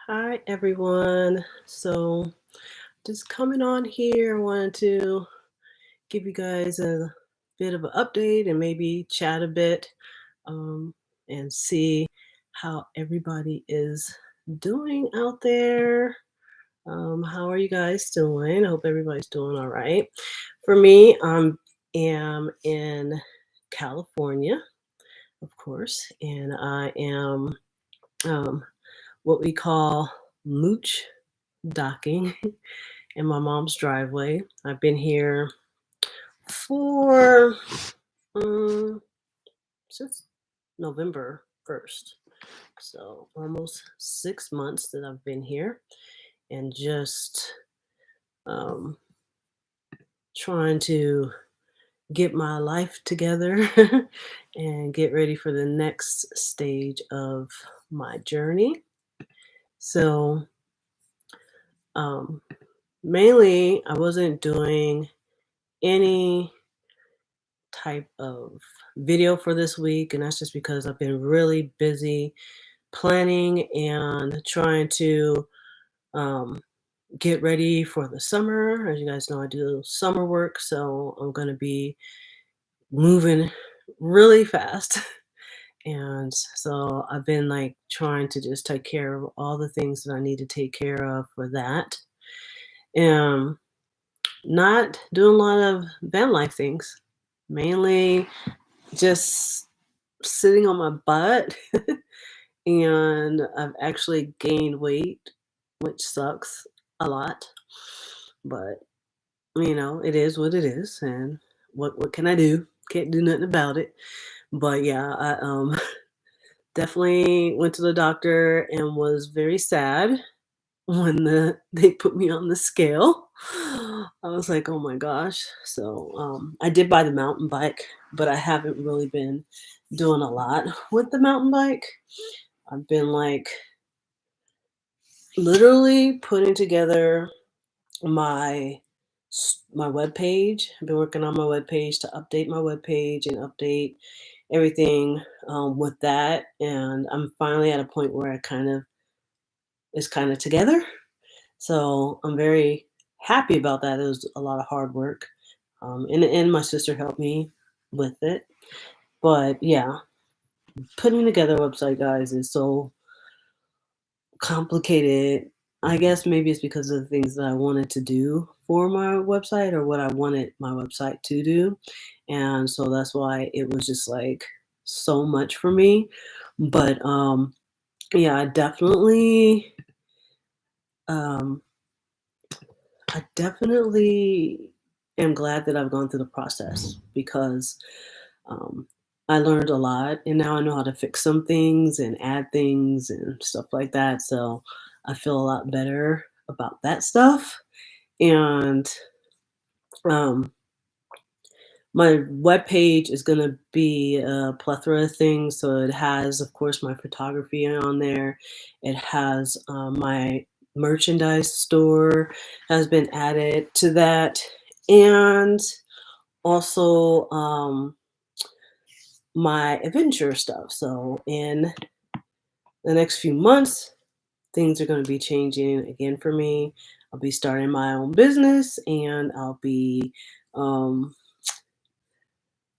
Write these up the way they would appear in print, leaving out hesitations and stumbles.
Hi, everyone. So, just coming on here, I wanted to give you guys a bit of an update and maybe chat a bit um, and see how everybody is doing out there. How are you guys doing? I hope everybody's doing all right. For me, am in California, of course, and I am um, what we call mooch docking in my mom's driveway. I've been here for um, since November 1st. So almost 6 months that I've been here and just um, trying to get my life together and get ready for the next stage of my journey. So, um, mainly, I wasn't doing any type of video for this week, and that's just because I've been really busy planning and trying to um, get ready for the summer. As you guys know, I do summer work, so I'm going to be moving really fast. And so I've been like trying to just take care of all the things that I need to take care of for that. Um, Not doing a lot of van life things, mainly just sitting on my butt and I've actually gained weight, which sucks a lot. But it is what it is, and what can I do? Can't do nothing about it. But yeah, I definitely went to the doctor and was very sad when they put me on the scale. I was like, oh my gosh. So I did buy the mountain bike, but I haven't really been doing a lot with the mountain bike. I've been like literally putting together my my web page. I've been working on my web page to update my web page and update everything with that. And I'm finally at a point where I kind of it's kind of together. So I'm very happy about that. It was a lot of hard work, and my sister helped me with it. But yeah, putting together a website, guys, is so complicated. I guess maybe it's because of the things that I wanted to do for my website or what I wanted my website to do. And so that's why it was just like so much for me. But yeah, um I definitely am glad that I've gone through the process because um I learned a lot and now I know how to fix some things and add things and stuff like that. So I feel a lot better about that stuff. And um, my webpage is going to be a plethora of things. So it has, of course, my photography on there. It has my merchandise store has been added to that. And also my adventure stuff. So in the next few months, things are going to be changing again for me. I'll be starting my own business and I'll be um,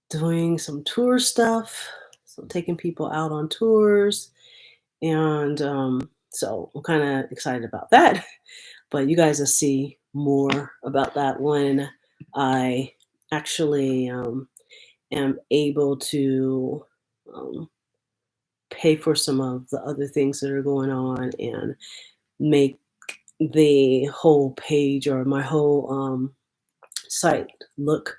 doing some tour stuff. So, taking people out on tours. And so, I'm kind of excited about that. But you guys will see more about that when I actually am able to um, pay for some of the other things that are going on and make the whole page or my whole site look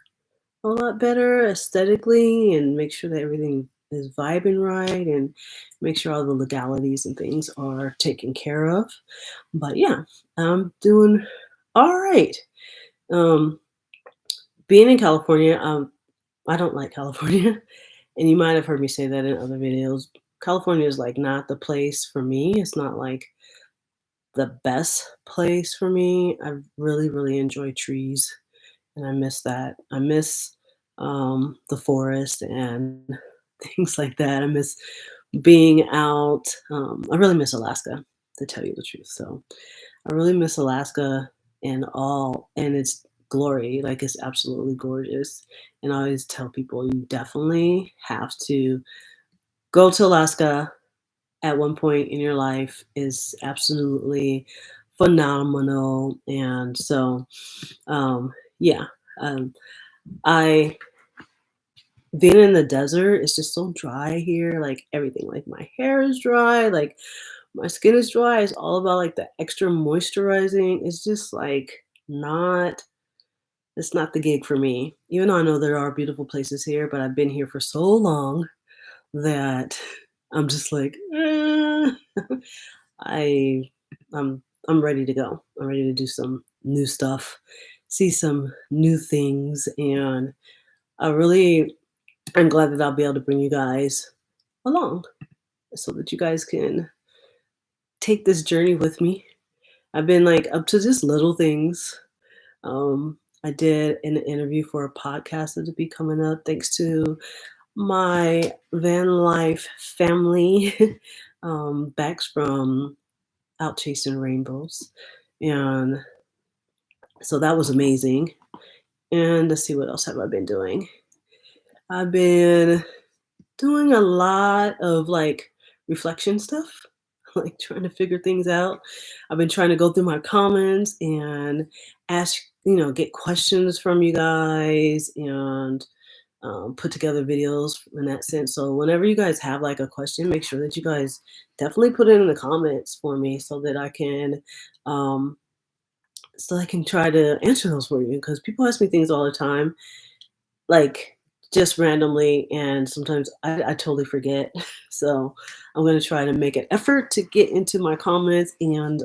a lot better aesthetically and make sure that everything is vibing right and make sure all the legalities and things are taken care of. But yeah, I'm doing all right. Um, Being in California, I don't like California, and you might have heard me say that in other videos. California is like not the place for me. It's not like the best place for me. I really, really enjoy trees and I miss that. I miss the forest and things like that. I miss being out. I really miss Alaska. to tell you the truth. So I really miss Alaska and its glory. Like it's absolutely gorgeous. And I always tell people you definitely have to go to Alaska at one point in your life is absolutely phenomenal. And so, yeah, um, I being in the desert is just so dry here. Like everything, like my hair is dry, like my skin is dry. It's all about like the extra moisturizing. It's just like not. It's not the gig for me. Even though I know there are beautiful places here, but I've been here for so long that I'm just like, I I'm ready to go. I'm ready to do some new stuff, see some new things, and I really I'm glad that I'll be able to bring you guys along so that you guys can take this journey with me. I've been like up to just little things. I did an interview for a podcast that'll be coming up thanks to my van life family, Bex from Out Chasing Rainbows. And so that was amazing. And let's see what else have I been doing. I've been doing a lot of like reflection stuff, like trying to figure things out. I've been trying to go through my comments and ask, get questions from you guys and put together videos in that sense. So whenever you guys have like a question, make sure that you guys definitely put it in the comments for me um, so I can try to answer those for you because people ask me things all the time like, just randomly, and sometimes I totally forget. So, I'm gonna try to make an effort to get into my comments and,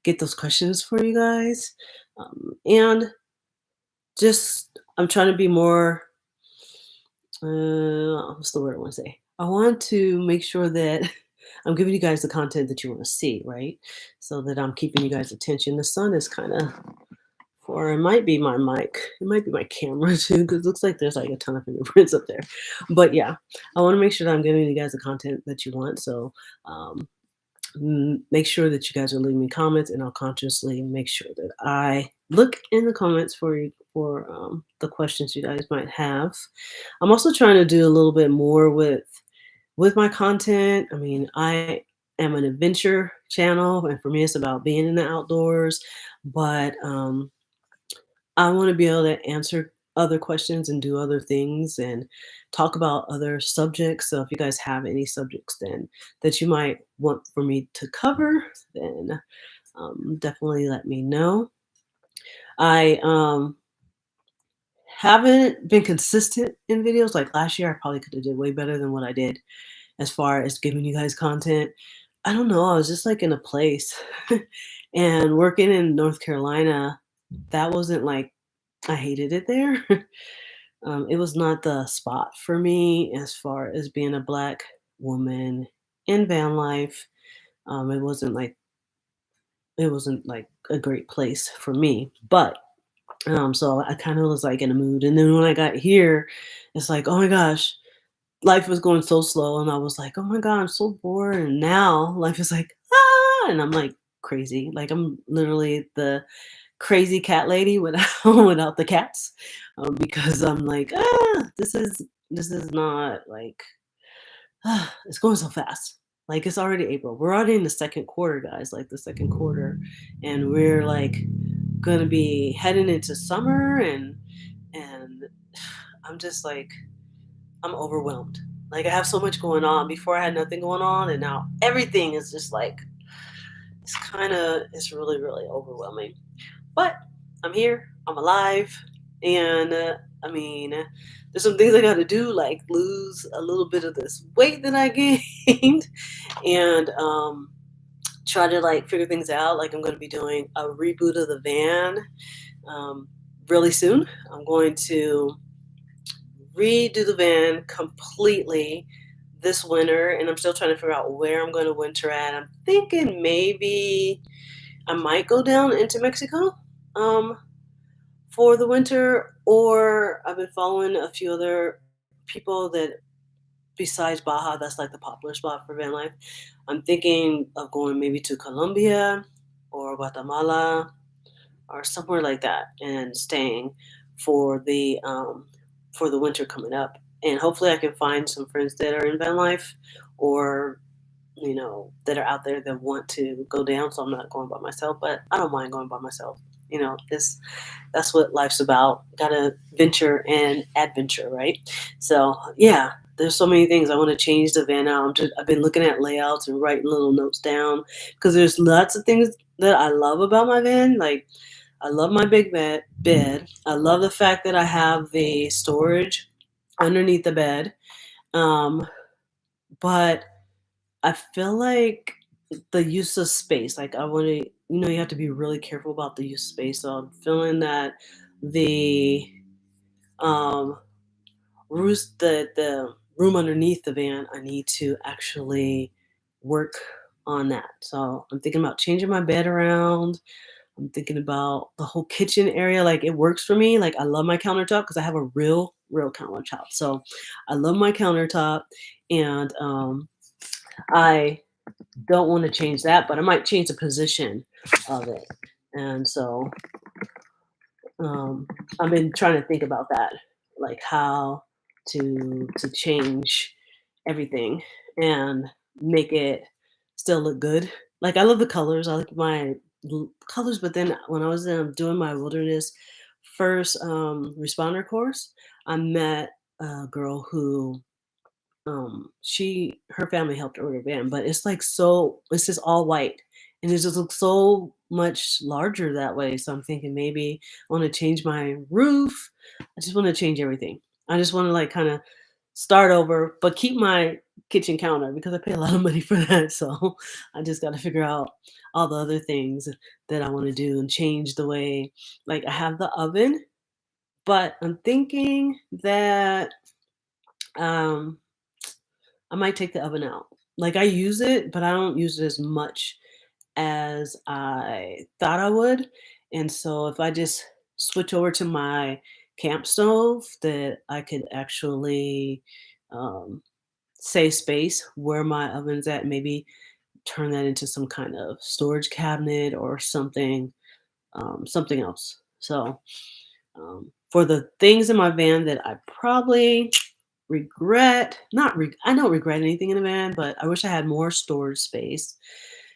get those questions for you guys. And just I'm trying to be more, what's the word I wanna say? I want to make sure that I'm giving you guys the content that you wanna see, right? So that I'm keeping you guys' attention. The sun is kinda or it might be my mic. It might be my camera too, because it looks like there's like a ton of fingerprints up there. But yeah, I want to make sure that I'm giving you guys the content that you want. So um, make sure that you guys are leaving me comments, and I'll consciously make sure that I look in the comments for you for the questions you guys might have. I'm also trying to do a little bit more with my content. I mean, I am an adventure channel, and for me, it's about being in the outdoors. But I wanna be able to answer other questions and do other things and talk about other subjects. So if you guys have any subjects then that you might want for me to cover, then, definitely let me know. I, haven't been consistent in videos. Like last year, I probably could have did way better than what I did as far as giving you guys content. I don't know, I was just, like, in a place. And working in North Carolina, that wasn't, like I hated it there. It was not the spot for me as far as being a Black woman in van life. It wasn't like a great place for me. But so I kind of was like in a mood. And then when I got here, it's like, oh my gosh, life was going so slow, and I was like, oh my god, I'm so bored. And now life is like and I'm like crazy. Like I'm literally the crazy cat lady without without the cats, because I'm like, this is not like it's going so fast. Like it's already April. We're already in the second quarter, guys. Like the second quarter, and we're like gonna be heading into summer, and I'm just like I'm overwhelmed. Like I have so much going on. Before I had nothing going on, and now everything is just like it's really really overwhelming. But I'm here, I'm alive, and I mean, there's some things I got to do, like lose a little bit of this weight that I gained, and try to like figure things out. Like I'm going to be doing a reboot of the van um, really soon. I'm going to redo the van completely this winter, and I'm still trying to figure out where I'm going to winter at. I'm thinking maybe I might go down into Mexico. Um, for the winter, or I've been following a few other people that besides Baja, that's like the popular spot for van life. I'm thinking of going maybe to Colombia or Guatemala or somewhere like that and staying for the winter coming up. And hopefully I can find some friends that are in van life or that are out there that want to go down so I'm not going by myself, but I don't mind going by myself. This that's what life's about. Gotta venture and adventure, right? So yeah, there's so many things I want to change the van out. I've been looking at layouts and writing little notes down because there's lots of things that I love about my van. Like I love my big bed. I love the fact that I have the storage underneath the bed. Um, but I feel like the use of space, like I want to, you have to be really careful about the use of space. So I'm feeling that the um, the room underneath the van, I need to actually work on that. So I'm thinking about changing my bed around. I'm thinking about the whole kitchen area. Like it works for me. Like I love my countertop because I have a real countertop. So I love my countertop, and I don't want to change that, but I might change the position of it. And so I've been trying to think about that, like how to change everything and make it still look good. Like I love the colors. I like my colors, but then when I was doing my wilderness first responder course, I met a girl who she her family helped order a van, but it's just all white and it just looks so much larger that way. So I'm thinking maybe I want to change my roof. I just want to change everything. I just want to like kind of start over, but keep my kitchen counter because I pay a lot of money for that. So I just got to figure out all the other things that I want to do and change the way, like I have the oven, but I'm thinking that um I might take the oven out. Like I use it, but I don't use it as much as I thought I would. And so if I just switch over to my camp stove, that I could actually um, save space where my oven's at, maybe turn that into some kind of storage cabinet or something else. So for the things in my van that I probably I don't regret anything in a van, but I wish I had more storage space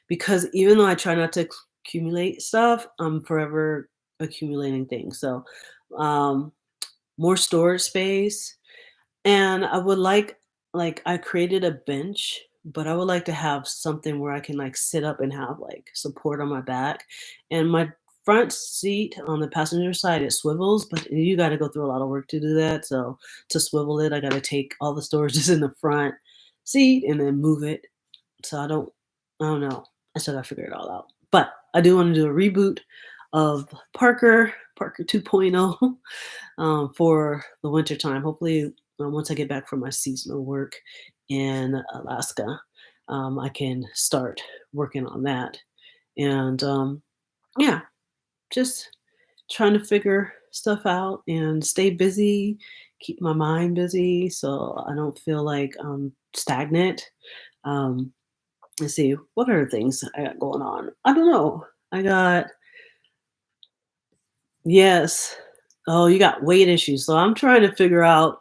because even though I try not to accumulate stuff, I'm forever accumulating things. So, um, more storage space, and I would like I created a bench, but I would like to have something where I can like sit up and have like support on my back. And my front seat on the passenger side it swivels, but you got to go through a lot of work to do that. So to swivel it, I got to take all the storages in the front seat and then move it. So I don't know. I still got to figure it all out. But I do want to do a reboot of Parker 2.0 for the winter time. Hopefully, once I get back from my seasonal work in Alaska, I can start working on that. And yeah, just trying to figure stuff out and stay busy, keep my mind busy so I don't feel like I'm stagnant. Um, let's see, what other things I got going on? I don't know. I got, yes. Oh, you got weight issues. So I'm trying to figure out,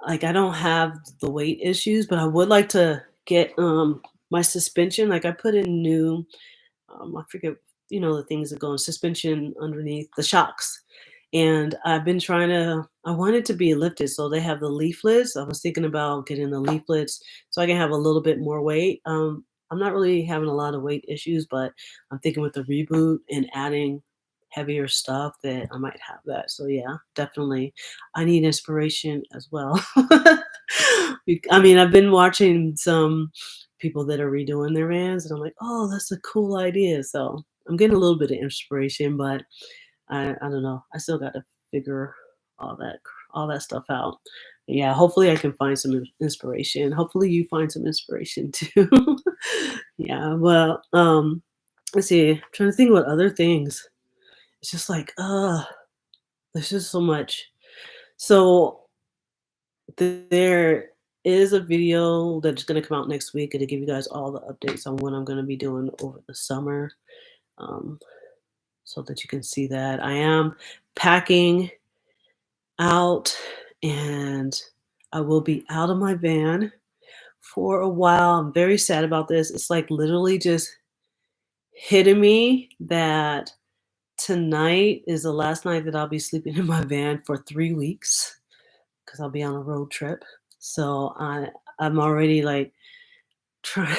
like, I don't have the weight issues, but I would like to get my suspension. Like, I put in new, I forget, the things that go in suspension underneath the shocks. And I've been trying to, I want it to be lifted. So they have the leaflets. I was thinking about getting the leaflets so I can have a little bit more weight. I'm not really having a lot of weight issues, but I'm thinking with the reboot and adding heavier stuff that I might have that. So yeah, definitely. I need inspiration as well. I mean, I've been watching some people that are redoing their vans and I'm like, oh, that's a cool idea. So I'm getting a little bit of inspiration, but I don't know. I still got to figure all that stuff out. Yeah, hopefully I can find some inspiration. Hopefully you find some inspiration too. Yeah, well, let's see. I'm trying to think what other things. It's just like, there's just so much. So there. is a video that's gonna come out next week. It'll give you guys all the updates on what I'm gonna be doing over the summer, um, so that you can see that. I am packing out, and I will be out of my van for a while. I'm very sad about this. It's like literally just hitting me that tonight is the last night that I'll be sleeping in my van for 3 weeks because I'll be on a road trip. So I'm already like trying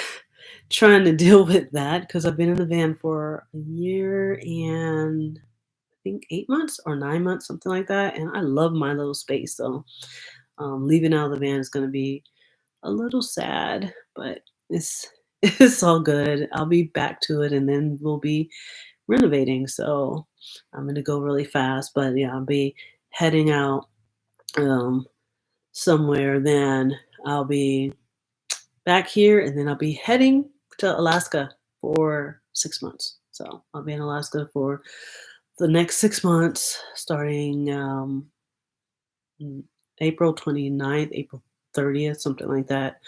trying to deal with that because I've been in the van for a year and I think 8 months or 9 months, something like that. And I love my little space. So leaving out of the van is going to be a little sad, but it's it's all good. I'll be back to it, and then we'll be renovating. So I'm gonna go really fast, but yeah, I'll be heading out um, somewhere. Then I'll be back here, and then I'll be heading to Alaska for 6 months. So I'll be in Alaska for the next 6 months, starting mm, April 29th, April 30th, something like that.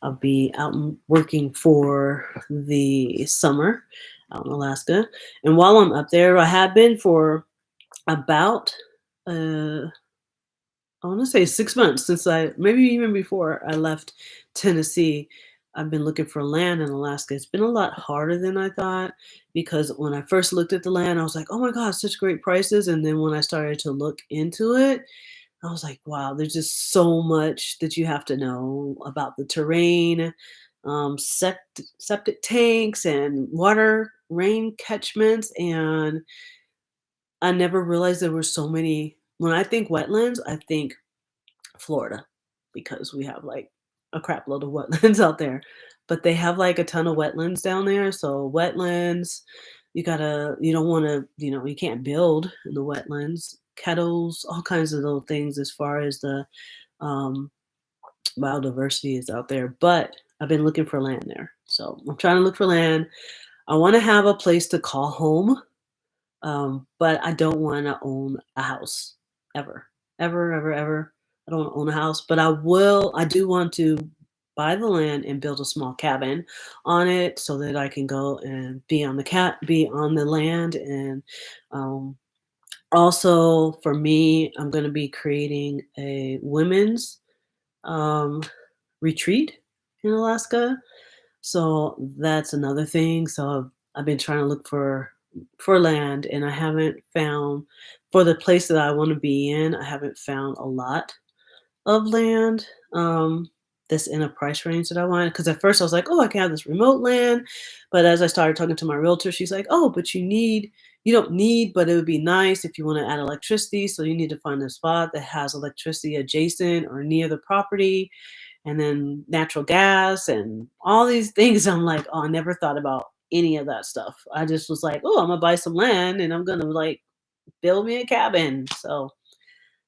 I'll be out and working for the summer out in Alaska. And while I'm up there, I have been for about, I want to say 6 months since maybe even before I left Tennessee. I've been looking for land in Alaska. It's been a lot harder than I thought because when I first looked at the land, I was like, oh my God, such great prices. And then when I started to look into it, I was like, wow, there's just so much that you have to know about the terrain, septic tanks, and water rain catchments. And I never realized there were so many. When I think wetlands, I think Florida because we have like a crap load of wetlands out there. But they have like a ton of wetlands down there. So, wetlands, you don't want to, you can't build in the wetlands, kettles, all kinds of little things as far as the um, biodiversity is out there. But I've been looking for land there. So I'm trying to look for land. I want to have a place to call home, but I don't want to own a house ever, ever, ever, ever. I don't want to own a house, but I do want to buy the land and build a small cabin on it so that I can go and be on the land. And um, also for me, I'm going to be creating a women's um, retreat in Alaska. So that's another thing. So I've been trying to look for land, and I haven't found for the place that I want to be in. I haven't found a lot of land that's in a price range that I wanted. Because at first I was like, oh, I can have this remote land, but as I started talking to my realtor, she's like, oh, but you don't need, but it would be nice if you want to add electricity. So you need to find a spot that has electricity adjacent or near the property and then natural gas and all these things. I'm like, oh, I never thought about any of that stuff. I just was like, oh, I'm gonna buy some land and I'm gonna like build me a cabin. So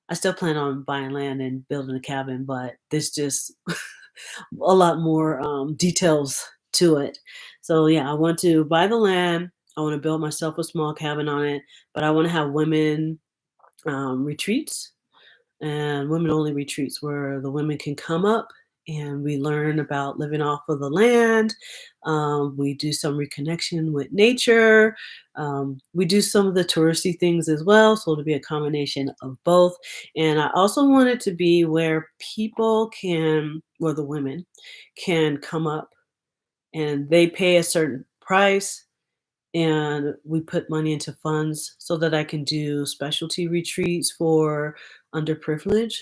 I still plan on buying land and building a cabin, but there's just a lot more details to it. So yeah, I want to buy the land. I want to build myself a small cabin on it, but I want to have women retreats and women only retreats where the women can come up and we learn about living off of the land. We do some reconnection with nature. We do some of the touristy things as well. So it'll be a combination of both. And I also want it to be where the women can come up and they pay a certain price and we put money into funds so that I can do specialty retreats for underprivileged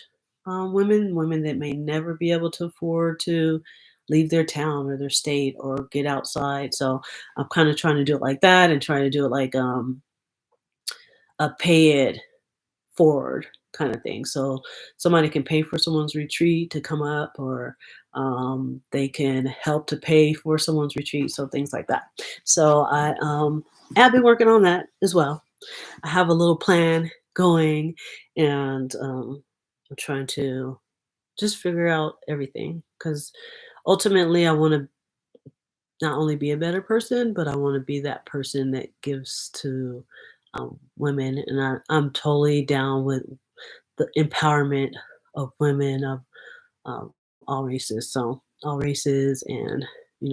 women that may never be able to afford to leave their town or their state or get outside. So I'm kind of trying to do it like that and trying to do it like a pay it forward kind of thing. So somebody can pay for someone's retreat to come up, or they can help to pay for someone's retreat. So things like that. So I have been working on that as well. I have a little plan going, and I'm trying to just figure out everything because ultimately I want to not only be a better person, but I want to be that person that gives to women. And I'm totally down with the empowerment of women, of all races. So all races and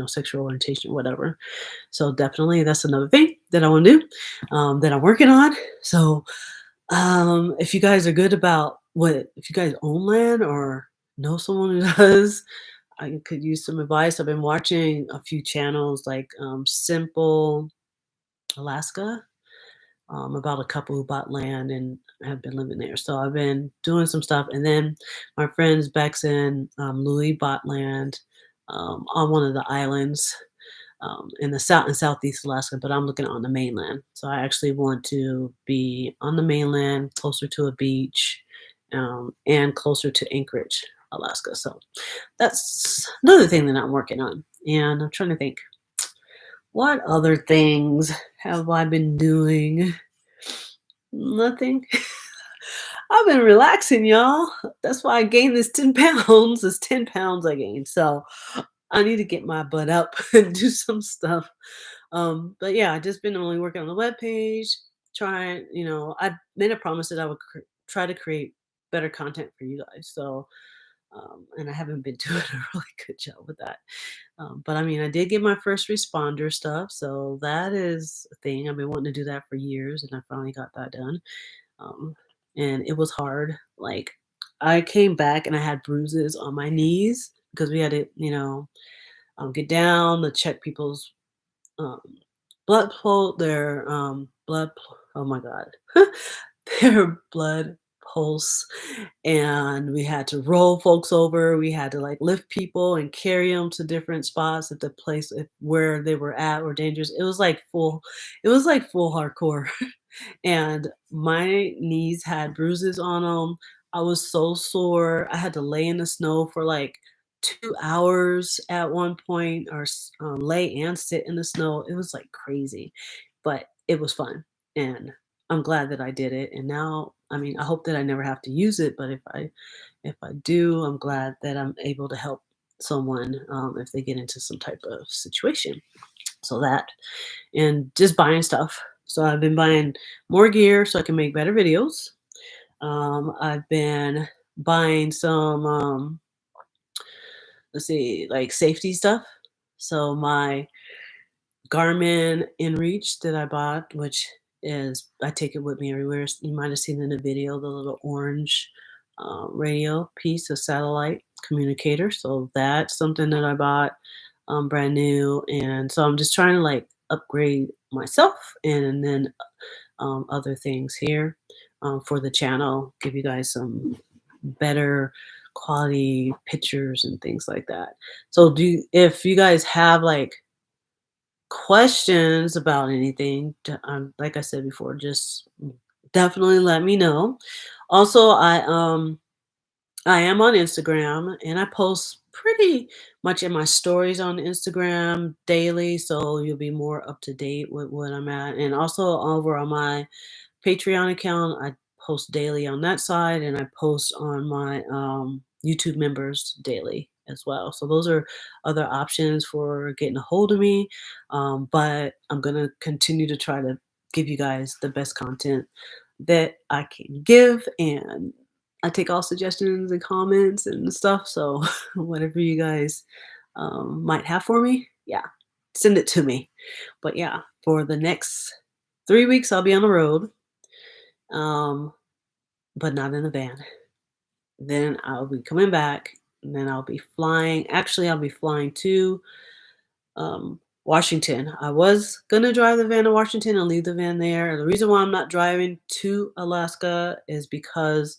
sexual orientation, whatever. So definitely that's another thing that I want to do, that I'm working on. So if you guys are good about if you guys own land or know someone who does, I could use some advice. I've been watching a few channels like Simple Alaska, about a couple who bought land and have been living there. So I've been doing some stuff. And then my friends Bex and Louis bought land on one of the islands in the south and southeast Alaska, but I'm looking on the mainland. So I actually want to be on the mainland, closer to a beach, and closer to Anchorage, Alaska. So that's another thing that I'm working on. And I'm trying to think, what other things have I been doing? Nothing. I've been relaxing, y'all. That's why I gained this 10 pounds. It's 10 pounds I gained. So I need to get my butt up and do some stuff. But yeah, I just been only working on the web page, trying, I made a promise that I would try to create better content for you guys. So, and I haven't been doing a really good job with that. But I mean, I did get my first responder stuff. So that is a thing. I've been wanting to do that for years and I finally got that done. Um, and it was hard. Like, I came back and I had bruises on my knees because we had to, get down to check people's um, oh my God, their blood pulse. And we had to roll folks over. We had to like lift people and carry them to different spots at the place where they were at were dangerous. It was like full hardcore. And my knees had bruises on them. I was so sore. I had to lay in the snow for like 2 hours at one point, or lay and sit in the snow. It was like crazy, but it was fun, and I'm glad that I did it. And now, I mean, I hope that I never have to use it, but if I do, I'm glad that I'm able to help someone if they get into some type of situation. So that, and just buying stuff. So I've been buying more gear so I can make better videos. I've been buying some, let's see, like safety stuff. So my Garmin InReach that I bought, which is I take it with me everywhere. You might have seen in the video the little orange radio piece, of satellite communicator. So that's something that I bought brand new, and so I'm just trying to like upgrade myself, and then other things here for the channel, give you guys some better quality pictures and things like that. So if you guys have like questions about anything, like I said before, just definitely let me know. Also, I am on Instagram and I post pretty much in my stories on Instagram daily, so you'll be more up to date with what I'm at. And also over on my Patreon account, I post daily on that side, and I post on my YouTube members daily as well. So those are other options for getting a hold of me. But I'm gonna continue to try to give you guys the best content that I can give, and I take all suggestions and comments and stuff. So whatever you guys might have for me, yeah, send it to me. But yeah, for the next 3 weeks, I'll be on the road, um, but not in a van. Then I'll be coming back, and then I'll be flying. Actually, I'll be flying to Washington. I was gonna drive the van to Washington and leave the van there. The reason why I'm not driving to Alaska is because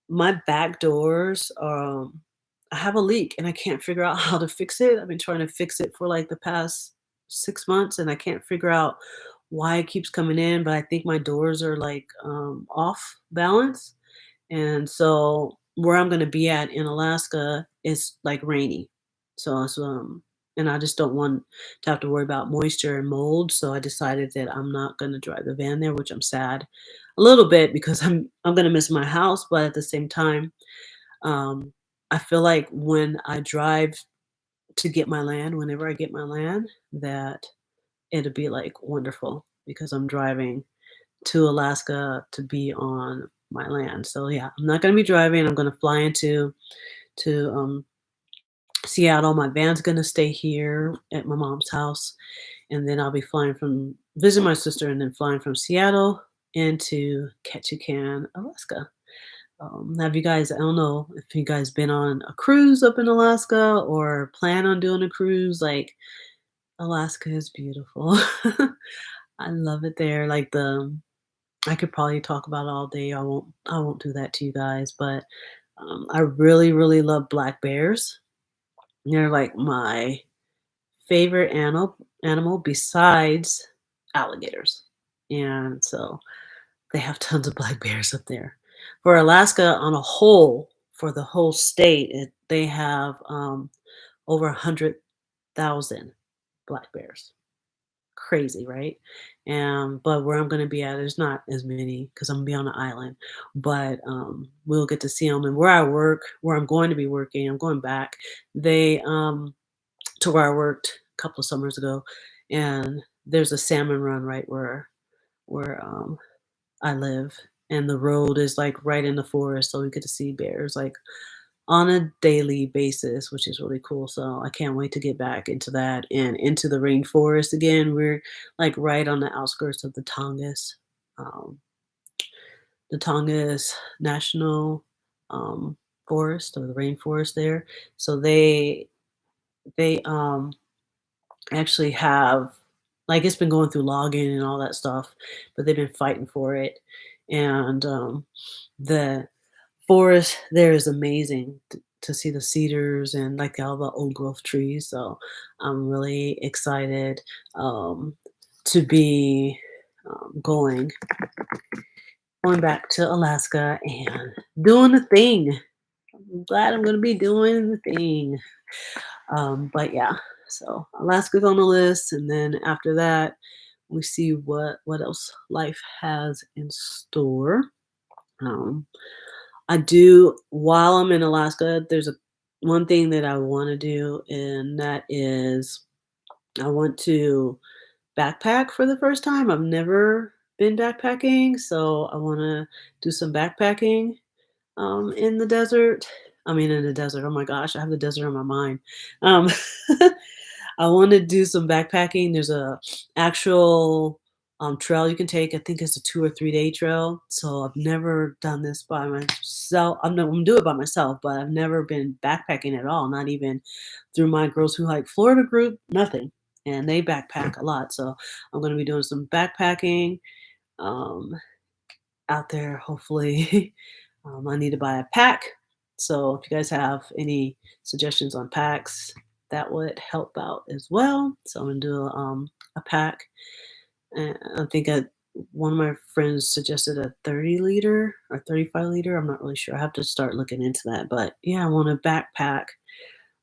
my back doors, I have a leak and I can't figure out how to fix it. I've been trying to fix it for like the past 6 months and I can't figure out why it keeps coming in, but I think my doors are like off balance. And so where I'm gonna be at in Alaska is like rainy. So it's and I just don't want to have to worry about moisture and mold. So I decided that I'm not gonna drive the van there, which I'm sad a little bit because I'm gonna miss my house, but at the same time, um, I feel like when I drive to get my land, whenever I get my land, that it'll be like wonderful because I'm driving to Alaska to be on my land. So yeah, I'm not gonna be driving. I'm gonna fly into to Seattle. My van's gonna stay here at my mom's house, and then I'll be flying from visit my sister, and then flying from Seattle into Ketchikan, Alaska. Have you guys? I don't know if you guys been on a cruise up in Alaska or plan on doing a cruise. Like Alaska is beautiful. I love it there. Like I could probably talk about it all day. I won't do that to you guys, but I really, really love black bears. They're like my favorite animal besides alligators. And so they have tons of black bears up there. For Alaska on a whole, for the whole state, they have over 100,000 black bears. Crazy, right? But where I'm gonna be at, there's not as many because I'm gonna be on an island. But we'll get to see them. And where I work, where I'm going to be working, I'm going back. They to where I worked a couple of summers ago, and there's a salmon run right where I live, and the road is like right in the forest, so we get to see bears like on a daily basis, which is really cool. So I can't wait to get back into that and into the rainforest again. We're like right on the outskirts of um, the Tongass National Forest or the rainforest there. So they actually have like it's been going through logging and all that stuff, but they've been fighting for it. And the forest there is amazing to see the cedars and like all the old growth trees. So I'm really excited to be um, going back to Alaska and doing the thing. I'm glad I'm going to be doing the thing. But yeah, so Alaska's on the list, and then after that, we see what else life has in store. Um, I do while I'm in Alaska, there's a one thing that I want to do, and that is I want to backpack for the first time. I've never been backpacking, so I want to do some backpacking in the desert. I mean, in the desert. Oh my gosh, I have the desert on my mind. Um, I want to do some backpacking. There's a actual trail you can take. I think it's a 2 or 3 day trail. So I've never done this by myself. I'm gonna do it by myself, but I've never been backpacking at all. Not even through my Girls Who Like Florida group. Nothing. And they backpack a lot. So I'm gonna be doing some backpacking. Um, out there, hopefully. I need to buy a pack. So if you guys have any suggestions on packs, that would help out as well. So I'm gonna do a pack. And I think one of my friends suggested a 30 liter or 35 liter. I'm not really sure. I have to start looking into that. But yeah, I want to backpack.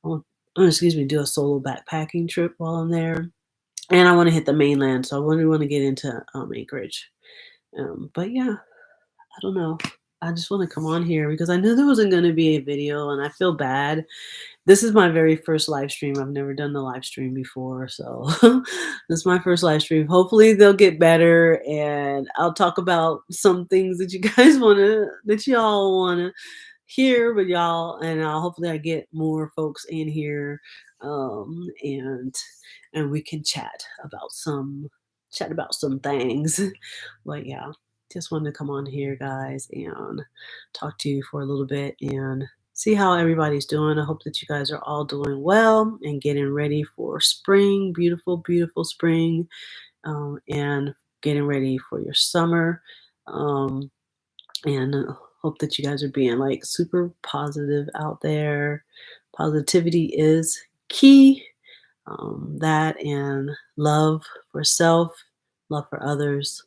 I want, excuse me, do a solo backpacking trip while I'm there. And I want to hit the mainland. So I really want to get into Anchorage. But yeah, I don't know. I just want to come on here because I knew there wasn't going to be a video and I feel bad. This is my very first live stream. I've never done the live stream before. So this is my first live stream. Hopefully they'll get better and I'll talk about some things that you guys that y'all want to hear, but hopefully I get more folks in here and we can chat about some things. But yeah, just wanted to come on here, guys, and talk to you for a little bit and see how everybody's doing. I hope that you guys are all doing well and getting ready for spring, beautiful, beautiful spring, and getting ready for your summer. Um, and hope that you guys are being like super positive out there. Positivity is key. That and love for self, love for others,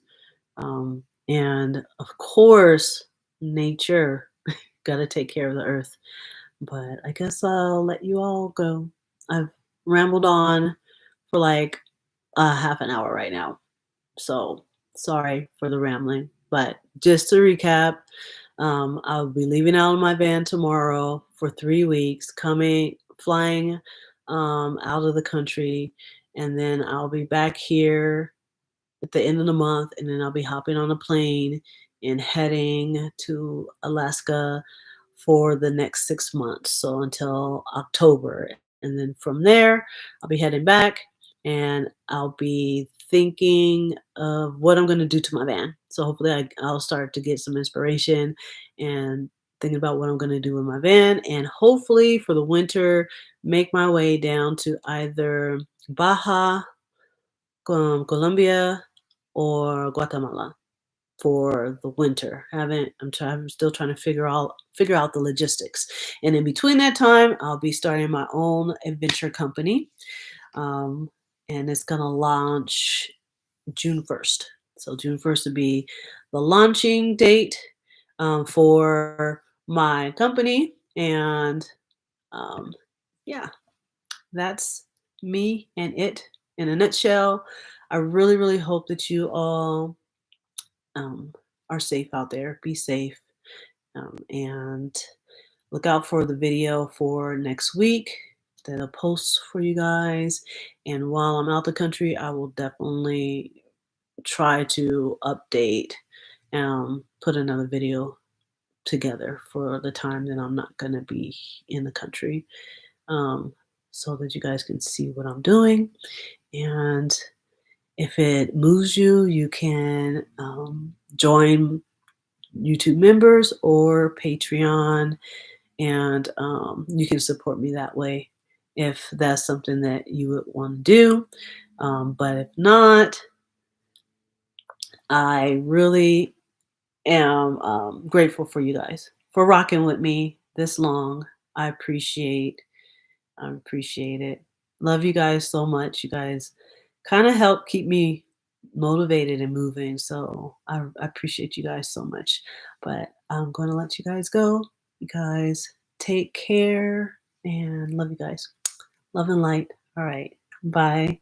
and of course, nature. Got to take care of the earth. But I guess I'll let you all go. I've rambled on for like a half an hour right now. So sorry for the rambling. But just to recap, I'll be leaving out of my van tomorrow for 3 weeks, flying out of the country. And then I'll be back here at the end of the month, and then I'll be hopping on a plane and heading to Alaska for the next 6 months. So until October. And then from there, I'll be heading back and I'll be thinking of what I'm going to do to my van. So hopefully I'll start to get some inspiration and thinking about what I'm going to do with my van. And hopefully for the winter, make my way down to either Baja, Colombia, or Guatemala for the winter. I'm still trying to figure out the logistics. And in between that time, I'll be starting my own adventure company. Um, and it's gonna launch June 1st. So June 1st would be the launching date for my company. And um, yeah, that's me and it in a nutshell. I really, really hope that you all um, are safe out there. Be safe. And look out for the video for next week that I'll post for you guys. And while I'm out the country, I will definitely try to update, put another video together for the time that I'm not going to be in the country, um, so that you guys can see what I'm doing. And if it moves you, you can join YouTube members or Patreon, and you can support me that way if that's something that you would want to do. But if not, I really am grateful for you guys for rocking with me this long. I appreciate it. Love you guys so much. You guys kind of help keep me motivated and moving. So I appreciate you guys so much. But I'm going to let you guys go. You guys take care and love you guys. Love and light. All right. Bye.